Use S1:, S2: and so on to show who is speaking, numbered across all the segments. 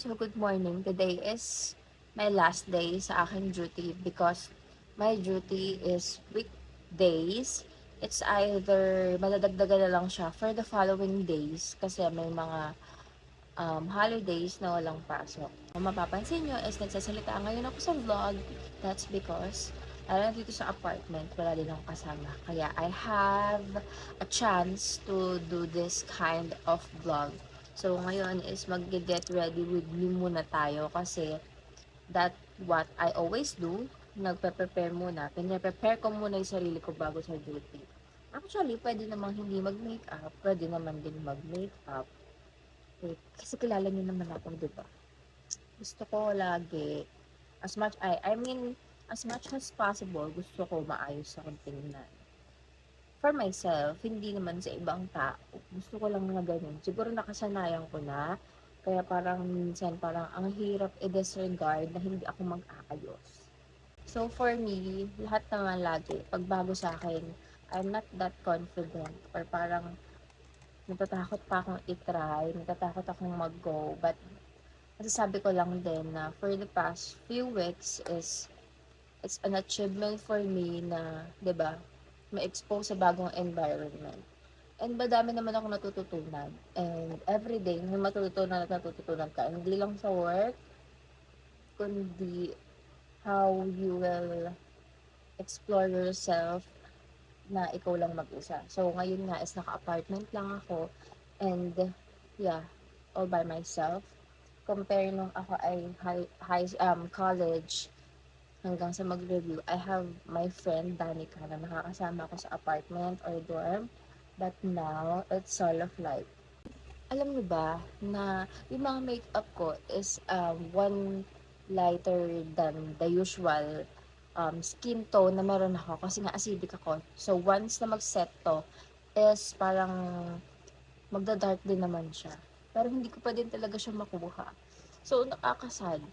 S1: So good morning. Today is my last day sa aking duty because my duty is weekdays. It's either madadagdagan na lang siya for the following days kasi may mga holidays na walang pasok. Kung mapapansin nyo is nagsasalita ngayon ako sa vlog. That's because lalo dito sa apartment, wala din akong kasama. Kaya I have a chance to do this kind of vlog. So, ngayon is mag-get ready with me muna tayo kasi that what I always do. Nagpe-prepare muna. Pine-prepare ko muna yung sarili ko bago sa duty. Actually, pwede namang hindi mag-makeup. Pwede naman din mag-makeup. Kasi kilala niyo naman ako, di ba? Gusto ko lagi, as much as possible, gusto ko maayos akong tingnan. For myself, hindi naman sa ibang tao. Gusto ko lang na ganun. Siguro nakasanayan ko na, kaya parang minsan parang ang hirap i-disregard na hindi ako mag-aayos. So for me, lahat naman lagi, pag bago sa akin, I'm not that confident or parang natatakot pa akong i-try, natatakot akong mag-go, but masasabi ko lang din na for the past few weeks is it's an achievement for me na, 'di ba, ma-expose sa bagong environment. And madami naman ako natututunan. And every day, may matututunan at natututunan ka. Hindi lang sa work, kundi how you will explore yourself na ikaw lang mag-isa. So, ngayon nga is naka-apartment lang ako. And, yeah, all by myself. Compare nung ako ay college hanggang sa mag-review, I have my friend Danica na nakakasama ko sa apartment or dorm. But now, it's all of life. Alam mo ba na yung mga makeup ko is one lighter than the usual skin tone na meron ako kasi nga acidic ako. So, once na mag-set to, is parang magda-dark din naman siya. Pero hindi ko pa din talaga siya makuha. So, nakakasad.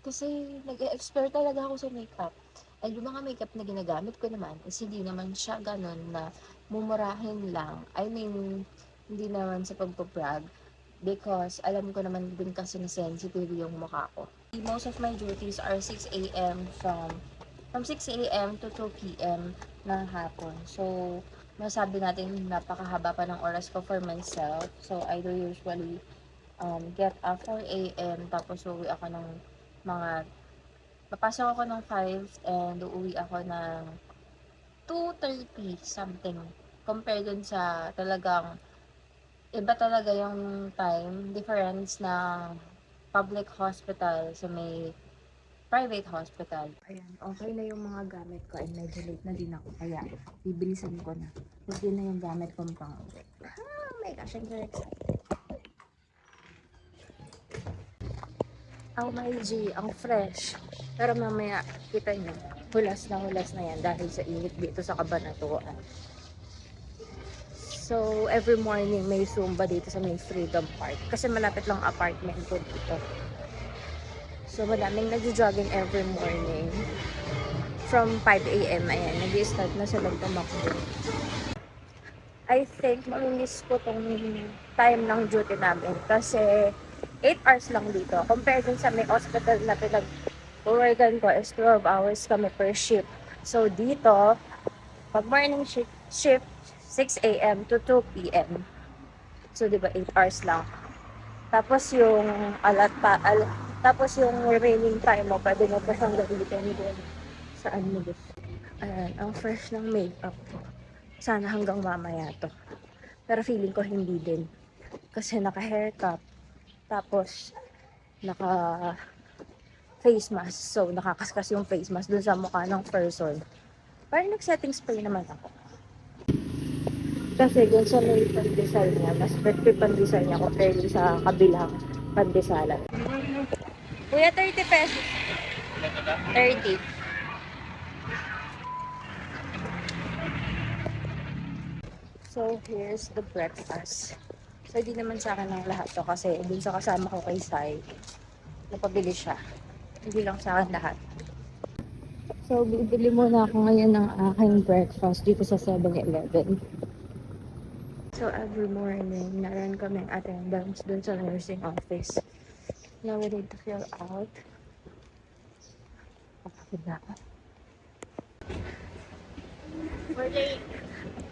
S1: Kasi nag-explore talaga ako sa makeup. And yung mga makeup na ginagamit ko naman is hindi naman siya ganun na mumurahin lang. I mean, hindi naman sa pagpabrag. Because alam ko naman din kasi na sensitive yung mukha ko. Most of my duties are 6 a.m. From 6 a.m. to 2 p.m. ng hapon. So, masabi natin napakahaba pa ng oras ko for myself. So, I do usually get up 4 a.m. tapos uuwi ako ng mga papasok ako ng 5 and uuwi ako ng 2:30 something. Compare dun sa talagang iba talaga yung time difference ng public hospital sa may private hospital. Ayan, okay na yung mga gamit ko and medyo late na din ako kaya bibilisan ko na. Hindi na yung gamit kong pang-uwi. Oh my gosh, I'm very excited. Ang my G, ang fresh. Pero mamaya, kita nyo, hulas na yan dahil sa init dito sa Cabanatuan. So, every morning may Zumba dito sa may Freedom Park. Kasi malapit lang apartment ko dito. So, madaming nag-jogging every morning. From 5 a.m. Ayan, nag-start na silang tumakbo. I think mamimiss ko tong time ng duty namin kasi 8 hours lang dito. Compared dun sa may hospital na pinag-workan ko is 12 hours kami per shift. So dito, pag morning shift 6 a.m. to 2 p.m. So di ba 8 hours lang. Tapos yung tapos yung remaining time mo, pwede mo pa siyang gamitin din saan mo gusto. Ayan, ang fresh ng makeup ko. Sana hanggang mamaya to. Pero feeling ko hindi din. Kasi naka-haircut. Tapos, naka-face mask. So, nakakaskas yung face mask dun sa mukha ng person. Parang nag-setting spray naman ako. Kasi dun sa may pandesal niya, mas better pandesal niya compared sa kabilang pandesalan. Kuya, 30 pesos. 30. So, here's the breakfast. So, hindi naman sa akin ng lahat to kasi dun sa kasama ko kay Sai, napabili siya. Hindi lang sa akin lahat. So, bibili muna ako ngayon ng aking breakfast dito sa 7-Eleven. So, every morning, naroon kami attendance dun sa nursing office. Now we need to fill out. Kapagod na ako.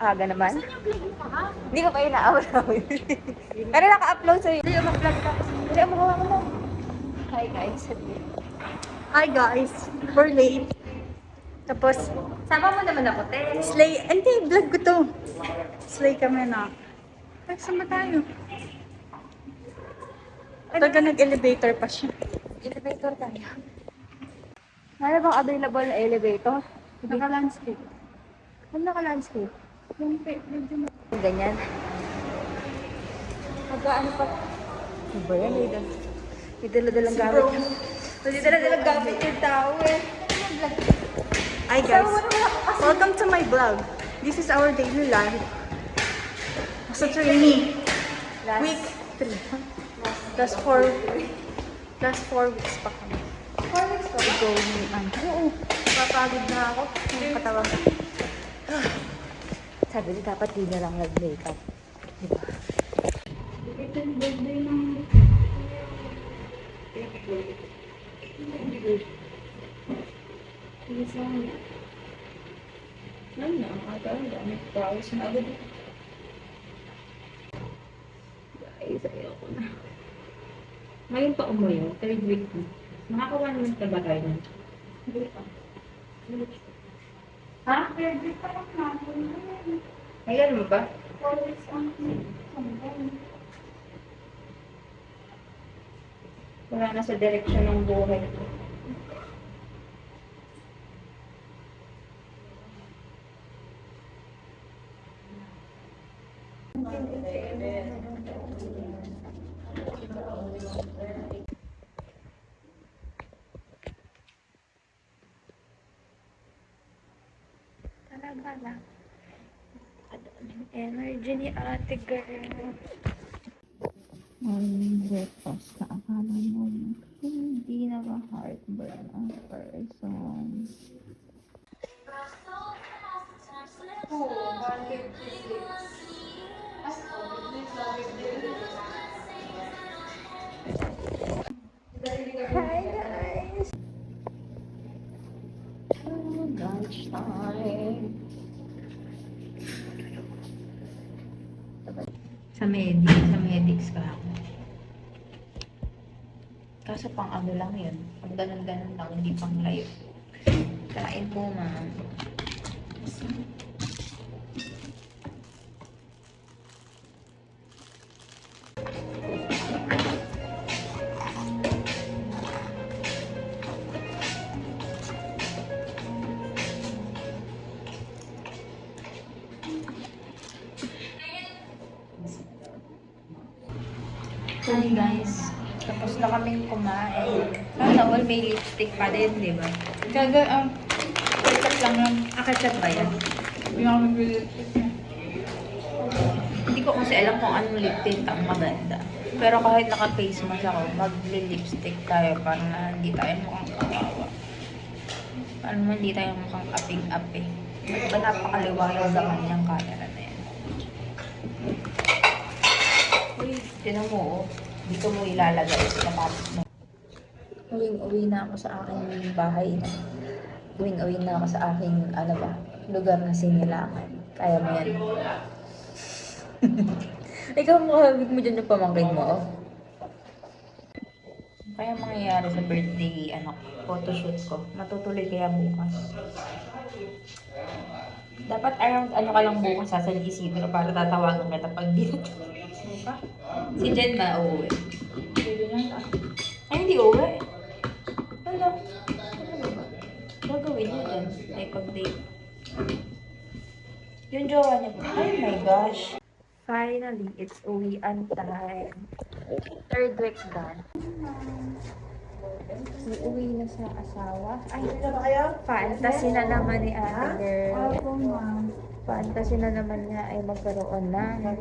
S1: Aga naman. Hindi ko pa ina-upload. Pero naka-upload sa'yo. Hindi, mag-vlog ka. Hindi, magawa ko na. Hi guys.
S2: Hi guys, we're late. Tapos,
S1: Sama mo naman ako, te.
S2: slay, hindi, vlog ko to. Slay kami na. Ay, sama tayo. Taga nag-elevator pa siya.
S1: Elevator tayo. Ano bang available na elevator?
S2: Naka-landscape.
S1: Ano naka-landscape?
S2: Yung medyo na.
S1: Ganyan. Magkaano pa? Ano ba yan? May dala-dalang gamit. May dala-dalang gamit yung tao eh.
S2: Hi guys, welcome to my vlog. This is our daily life. Sa training. Week 3. Last 4 weeks pa kami.
S1: 4 weeks pa ba?
S2: Oo, papagod na ako. Yung katawan ko.
S1: Sabi niya dapat di na lang nag-makeup. Diba?
S2: Ito yung birthday ng... Ano na, ang dami tao sa agad. Guys, ayoko na.
S3: Ngayon pa umuyo, third week na. Nakaka-1 month na ba tayo nun?
S2: Hindi pa.
S3: Ha?
S2: Birthday pa lang natin.
S3: Kailan mo ba?
S2: 4 weeks ang
S3: Wala na sa direksyon ng buhay ko.
S1: Talaga lang. Adaming energy ni ate girl. Morning breakfast na akala mo hindi na ba heartburn ang person. Hi guys! Lunchtime.
S3: Sa medics ka ako. Kaso pang ano lang yun. Pang ganun-ganun lang, hindi pang layo. Kain po, ma'am. Hi guys, tapos na kaming kumain. Sana all may lipstick pa din, di ba?
S2: ketchup lang yan.
S3: Ketchup ba yan?
S2: Hindi ako mag-lipstick na.
S3: Hindi ko kasi alam kung anong lip tint ang maganda. Pero kahit naka-face mask ako, magli-lipstick tayo para na hindi tayo mukhang kawawa. Para naman hindi tayo mukhang aping-api. Ba napakaliwanag sa kanyang camera na yan. Uy, tinan mo, oh. Dito mo ilalagay sa sapatos mo.
S1: Uwing-uwi na ako sa aking bahay na. Uwing-uwi na ako sa aking, ano ba, lugar na sinilangan. Kaya mo yan. Ikaw makahawig mo dyan yung pamangkin mo, oh.
S3: Kaya mangyayari sa birthday, photoshoot ko. Matutuloy kaya bukas. Dapat around ano ka lang bukas sa San Isidro para tatawagan kita pag di ka. Si Jen ba uuwi? Ay, hindi uuwi. Ano? Ano ba? Gagawin niyo dyan. Ay, pag-date. Yung jowa niya ba? Oh my gosh.
S1: Finally, it's uwian time. Third week done. Uuwi na sa asawa. Ay, fantasy na naman ni ate girl.
S2: Opo, ma'am.
S1: Fantasy na naman niya ay magkaroon na. Hi,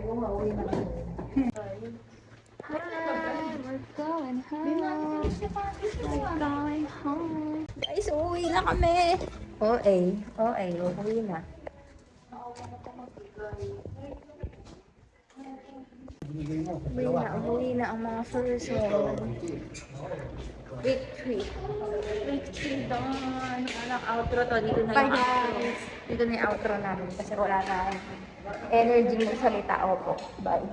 S1: we're going home. We're going home. Guys, uuwi na kami. OA, uuwi na. Umuwi na ang mga first one. Week 3 daw. Ano anak, outro to. Dito na yung
S2: Bye,
S1: outro.
S2: guys.
S1: Dito na yung outro namin kasi wala na akong energy magsalita. Opo. Bye.